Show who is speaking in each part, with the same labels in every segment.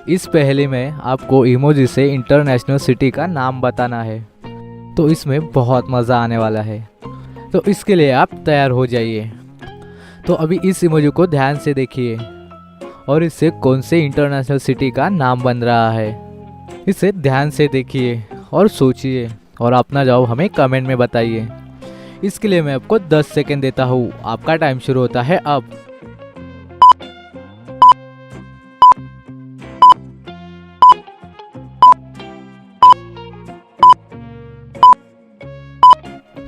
Speaker 1: इस पहेली में आपको इमोजी से इंटरनेशनल सिटी का नाम बताना है, तो इसमें बहुत मज़ा आने वाला है। तो इसके लिए आप तैयार हो जाइए। तो अभी इस इमोजी को ध्यान से देखिए और इससे कौन से इंटरनेशनल सिटी का नाम बन रहा है, इसे ध्यान से देखिए और सोचिए और अपना जवाब हमें कमेंट में बताइए। इसके लिए मैं आपको 10 सेकंड देता हूँ। आपका टाइम शुरू होता है अब।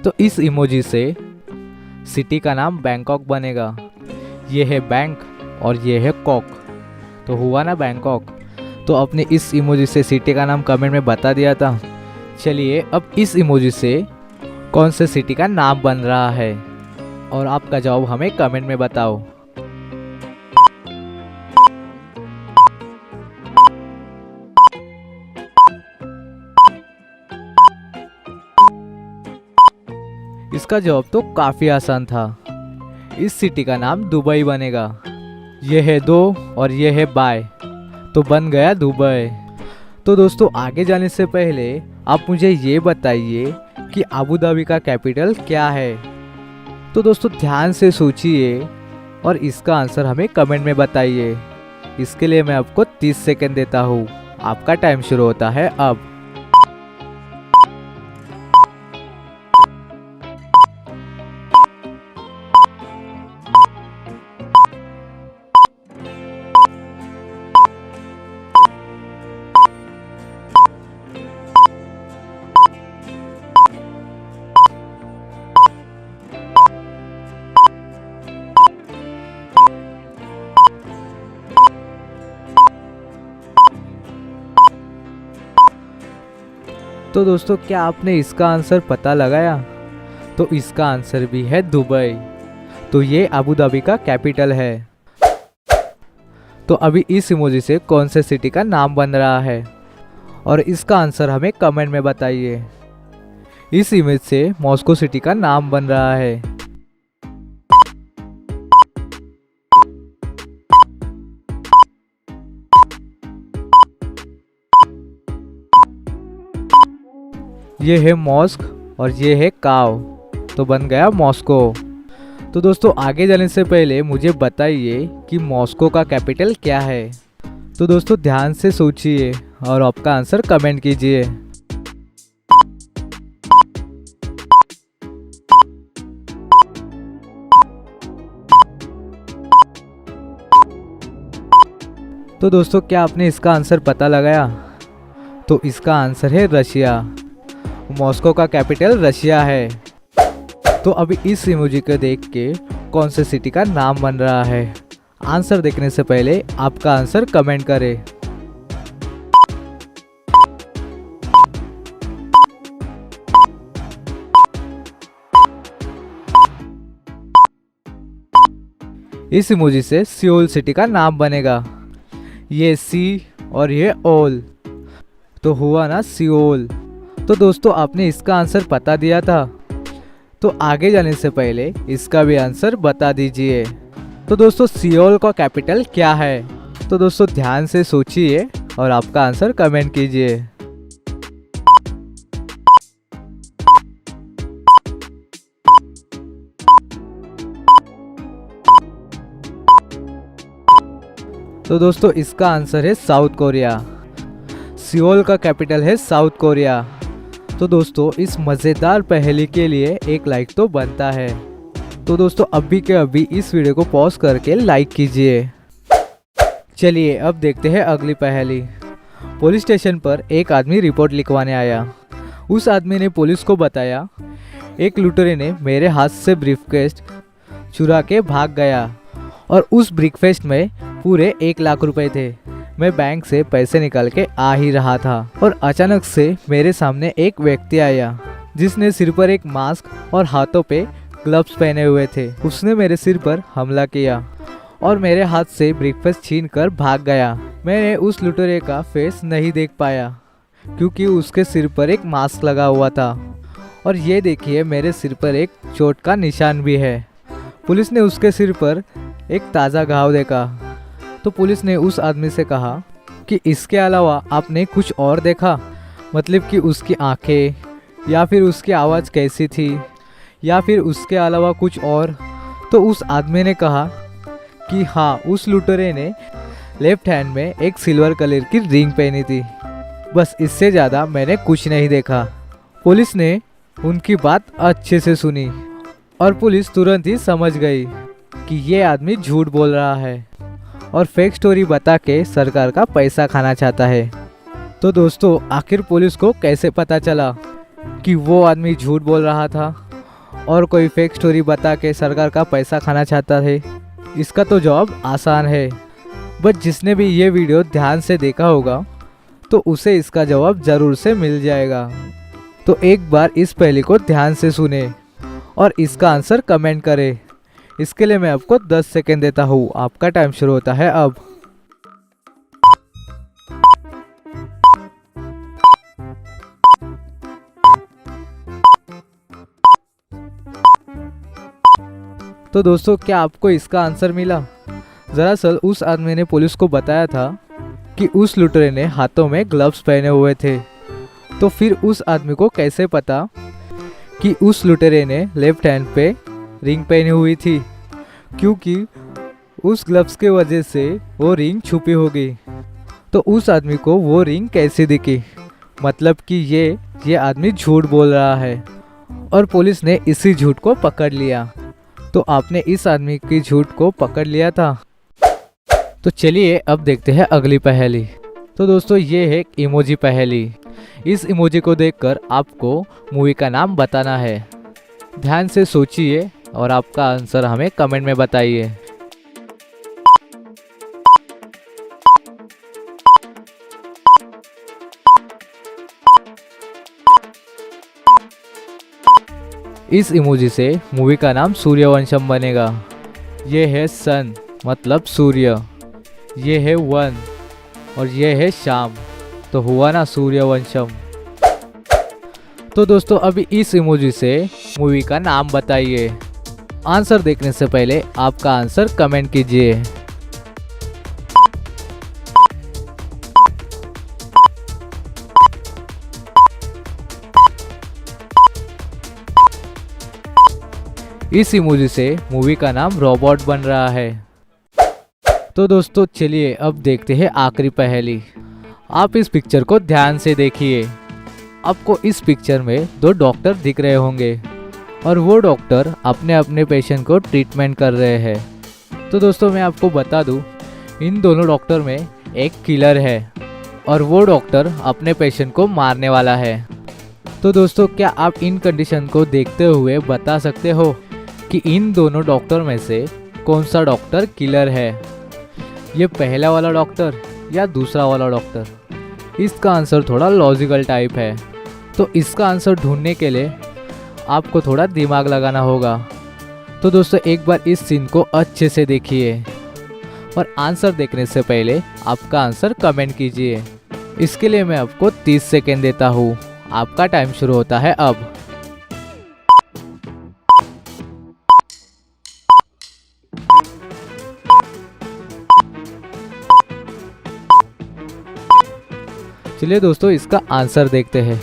Speaker 1: तो इस इमोजी से सिटी का नाम बैंकॉक बनेगा। ये है बैंक और ये है कॉक, तो हुआ ना बैंकॉक। तो आपने इस इमोजी से सिटी का नाम कमेंट में बता दिया था। चलिए अब इस इमोजी से कौन से सिटी का नाम बन रहा है और आपका जवाब हमें कमेंट में बताओ। इसका जवाब तो काफ़ी आसान था। इस सिटी का नाम दुबई बनेगा। ये है दो और ये है बाय, तो बन गया दुबई। तो दोस्तों आगे जाने से पहले आप मुझे ये बताइए कि अबू धाबी का कैपिटल क्या है। तो दोस्तों ध्यान से सोचिए और इसका आंसर हमें कमेंट में बताइए। इसके लिए मैं आपको 30 सेकंड देता हूँ। आपका टाइम शुरू होता है अब। तो दोस्तों क्या आपने इसका आंसर पता लगाया? तो इसका आंसर भी है दुबई। तो ये अबू धाबी का कैपिटल है। तो अभी इस इमोजी से कौन से सिटी का नाम बन रहा है और इसका आंसर हमें कमेंट में बताइए। इस इमेज से मॉस्को सिटी का नाम बन रहा है। ये है मॉस्क और ये है काव, तो बन गया मॉस्को। तो दोस्तों आगे जाने से पहले मुझे बताइए कि मॉस्को का कैपिटल क्या है। तो दोस्तों ध्यान से सोचिए और आपका आंसर कमेंट कीजिए। तो दोस्तों क्या आपने इसका आंसर पता लगाया? तो इसका आंसर है रशिया। मॉस्को का कैपिटल रशिया है। तो अभी इस इमोजी को देख के कौन से सिटी का नाम बन रहा है, आंसर देखने से पहले आपका आंसर कमेंट करें। इस इमोजी से सियोल सिटी का नाम बनेगा। ये सी और ये ओल, तो हुआ ना सियोल। तो दोस्तों आपने इसका आंसर बता दिया था, तो आगे जाने से पहले इसका भी आंसर बता दीजिए। तो दोस्तों सियोल का कैपिटल क्या है? तो दोस्तों ध्यान से सोचिए और आपका आंसर कमेंट कीजिए। तो दोस्तों इसका आंसर है साउथ कोरिया। सियोल का कैपिटल है साउथ कोरिया। तो दोस्तों इस मज़ेदार पहेली के लिए एक लाइक तो बनता है। तो दोस्तों अभी के अभी इस वीडियो को पॉज करके लाइक कीजिए। चलिए अब देखते हैं अगली पहेली। पुलिस स्टेशन पर एक आदमी रिपोर्ट लिखवाने आया। उस आदमी ने पुलिस को बताया, एक लुटेरे ने मेरे हाथ से ब्रीफकेस चुरा के भाग गया और उस ब्रीफकेस में पूरे 1 लाख रुपए थे। मैं बैंक से पैसे निकाल के आ ही रहा था और अचानक से मेरे सामने एक व्यक्ति आया जिसने सिर पर एक मास्क और हाथों पे ग्लव्स पहने हुए थे। उसने मेरे सिर पर हमला किया और मेरे हाथ से ब्रीफकेस छीन कर भाग गया। मैंने उस लुटेरे का फेस नहीं देख पाया क्योंकि उसके सिर पर एक मास्क लगा हुआ था और ये देखिए मेरे सिर पर एक चोट का निशान भी है। पुलिस ने उसके सिर पर एक ताज़ा घाव देखा तो पुलिस ने उस आदमी से कहा, कि इसके अलावा आपने कुछ और देखा, मतलब कि उसकी आंखें या फिर उसकी आवाज़ कैसी थी या फिर उसके अलावा कुछ और। तो उस आदमी ने कहा कि हाँ, उस लुटेरे ने लेफ्ट हैंड में एक सिल्वर कलर की रिंग पहनी थी, बस इससे ज़्यादा मैंने कुछ नहीं देखा। पुलिस ने उनकी बात अच्छे से सुनी और पुलिस तुरंत ही समझ गई कि ये आदमी झूठ बोल रहा है और फेक स्टोरी बता के सरकार का पैसा खाना चाहता है। तो दोस्तों, आखिर पुलिस को कैसे पता चला कि वो आदमी झूठ बोल रहा था और कोई फेक स्टोरी बता के सरकार का पैसा खाना चाहता है? इसका तो जवाब आसान है, बट जिसने भी ये वीडियो ध्यान से देखा होगा तो उसे इसका जवाब ज़रूर से मिल जाएगा। तो एक बार इस पहेली को ध्यान से सुने और इसका आंसर कमेंट करें। इसके लिए मैं आपको 10 सेकेंड देता हूँ। आपका टाइम शुरू होता है अब। तो दोस्तों, क्या आपको इसका आंसर मिला? दरअसल उस आदमी ने पुलिस को बताया था कि उस लुटेरे ने हाथों में ग्लव्स पहने हुए थे। तो फिर उस आदमी को कैसे पता कि उस लुटेरे ने लेफ्ट हैंड पे रिंग पहनी हुई थी? क्योंकि उस ग्लव्स के वजह से वो रिंग छुपी होगी। तो उस आदमी को वो रिंग कैसे दिखी? मतलब कि ये आदमी झूठ बोल रहा है और पुलिस ने इसी झूठ को पकड़ लिया। तो आपने इस आदमी की झूठ को पकड़ लिया था। तो चलिए अब देखते हैं अगली पहेली। तो दोस्तों, ये है एक इमोजी पहेली। इस इमोजी को देखकर आपको मूवी का नाम बताना है। ध्यान से सोचिए और आपका आंसर हमें कमेंट में बताइए। इस इमोजी से मूवी का नाम सूर्यवंशम बनेगा। ये है सन, मतलब सूर्य, ये है वन और ये है शाम, तो हुआ ना सूर्यवंशम। तो दोस्तों, अभी इस इमोजी से मूवी का नाम बताइए। आंसर देखने से पहले आपका आंसर कमेंट कीजिए। इस इमोजी से मूवी का नाम रोबोट बन रहा है। तो दोस्तों, चलिए अब देखते हैं आखिरी पहेली। आप इस पिक्चर को ध्यान से देखिए। आपको इस पिक्चर में 2 डॉक्टर दिख रहे होंगे और वो डॉक्टर अपने अपने पेशेंट को ट्रीटमेंट कर रहे हैं। तो दोस्तों, मैं आपको बता दूं, इन दोनों डॉक्टर में एक किलर है और वो डॉक्टर अपने पेशेंट को मारने वाला है। तो दोस्तों, क्या आप इन कंडीशन को देखते हुए बता सकते हो कि इन दोनों डॉक्टर में से कौन सा डॉक्टर किलर है? ये पहला वाला डॉक्टर या दूसरा वाला डॉक्टर? इसका आंसर थोड़ा लॉजिकल टाइप है, तो इसका आंसर ढूंढने के लिए आपको थोड़ा दिमाग लगाना होगा। तो दोस्तों, एक बार इस सीन को अच्छे से देखिए और आंसर देखने से पहले आपका आंसर कमेंट कीजिए। इसके लिए मैं आपको 30 सेकेंड देता हूँ। आपका टाइम शुरू होता है अब। चलिए दोस्तों, इसका आंसर देखते हैं।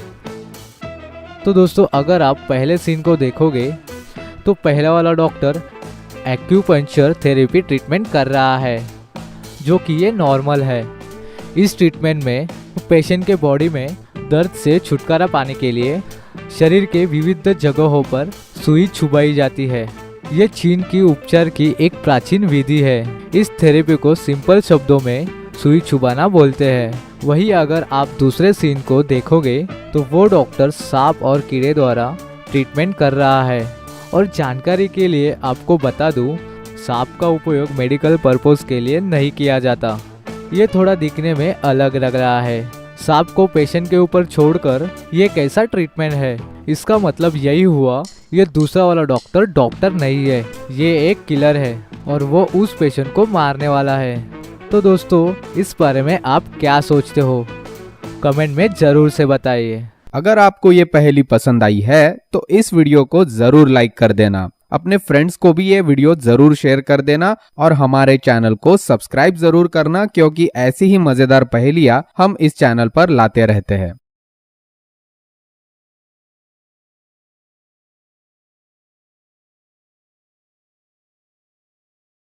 Speaker 1: तो दोस्तों, अगर आप पहले सीन को देखोगे तो पहला वाला डॉक्टर एक्यूपंक्चर थेरेपी ट्रीटमेंट कर रहा है, जो कि ये नॉर्मल है। इस ट्रीटमेंट में पेशेंट के बॉडी में दर्द से छुटकारा पाने के लिए शरीर के विविध जगहों पर सुई चुभाई जाती है। ये चीन की उपचार की एक प्राचीन विधि है। इस थेरेपी को सिंपल शब्दों में सुई चुभाना बोलते हैं। वहीं अगर आप दूसरे सीन को देखोगे तो वो डॉक्टर सांप और कीड़े द्वारा ट्रीटमेंट कर रहा है। और जानकारी के लिए आपको बता दूं, सांप का उपयोग मेडिकल पर्पस के लिए नहीं किया जाता। ये थोड़ा दिखने में अलग लग रहा है। सांप को पेशेंट के ऊपर छोड़कर ये कैसा ट्रीटमेंट है? इसका मतलब यही हुआ, ये दूसरा वाला डॉक्टर नहीं है, ये एक किलर है और वो उस पेशेंट को मारने वाला है। तो दोस्तों, इस बारे में आप क्या सोचते हो? कमेंट में जरूर से बताइए।
Speaker 2: अगर आपको ये पहेली पसंद आई है तो इस वीडियो को जरूर लाइक कर देना अपने फ्रेंड्स को भी ये वीडियो जरूर शेयर कर देना और हमारे चैनल को सब्सक्राइब जरूर करना, क्योंकि ऐसी ही मजेदार पहेलियां हम इस चैनल पर लाते रहते हैं।